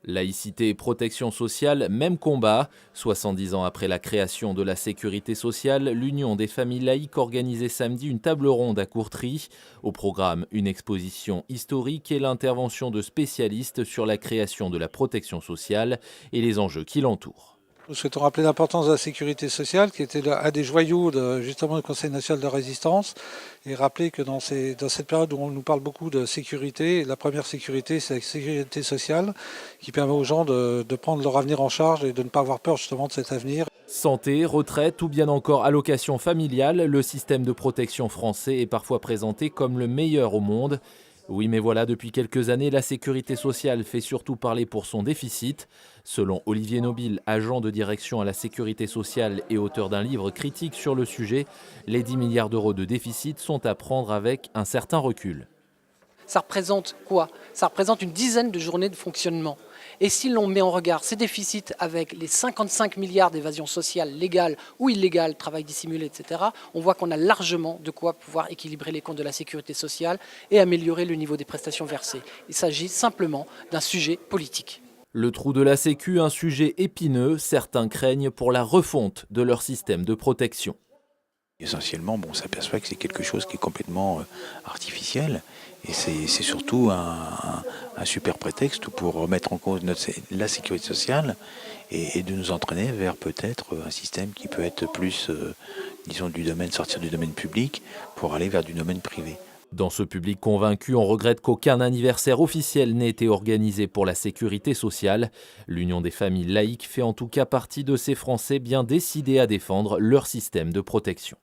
Laïcité et protection sociale, même combat. 70 ans après la création de la sécurité sociale, l'Union des familles laïques organisait samedi une table ronde à Courtrai. Au programme, une exposition historique et l'intervention de spécialistes sur la création de la protection sociale et les enjeux qui l'entourent. Nous souhaitons rappeler l'importance de la sécurité sociale, qui était un des joyaux justement du Conseil national de résistance, et rappeler que dans cette période où on nous parle beaucoup de sécurité, la première sécurité, c'est la sécurité sociale, qui permet aux gens de prendre leur avenir en charge et de ne pas avoir peur justement de cet avenir. Santé, retraite ou bien encore allocation familiale, le système de protection français est parfois présenté comme le meilleur au monde. Oui, mais voilà, depuis quelques années, la sécurité sociale fait surtout parler pour son déficit. Selon Olivier Nobile, agent de direction à la sécurité sociale et auteur d'un livre critique sur le sujet, les 10 milliards d'euros de déficit sont à prendre avec un certain recul. Ça représente quoi? Ça représente une dizaine de journées de fonctionnement. Et si l'on met en regard ces déficits avec les 55 milliards d'évasion sociale légale ou illégale, travail dissimulé, etc., on voit qu'on a largement de quoi pouvoir équilibrer les comptes de la sécurité sociale et améliorer le niveau des prestations versées. Il s'agit simplement d'un sujet politique. Le trou de la Sécu, un sujet épineux, certains craignent pour la refonte de leur système de protection. Essentiellement, on s'aperçoit que c'est quelque chose qui est complètement artificiel et c'est surtout un super prétexte pour remettre en cause la sécurité sociale et de nous entraîner vers peut-être un système qui peut être plus, disons, sortir du domaine public pour aller vers du domaine privé. Dans ce public convaincu, on regrette qu'aucun anniversaire officiel n'ait été organisé pour la sécurité sociale. L'Union des familles laïques fait en tout cas partie de ces Français bien décidés à défendre leur système de protection.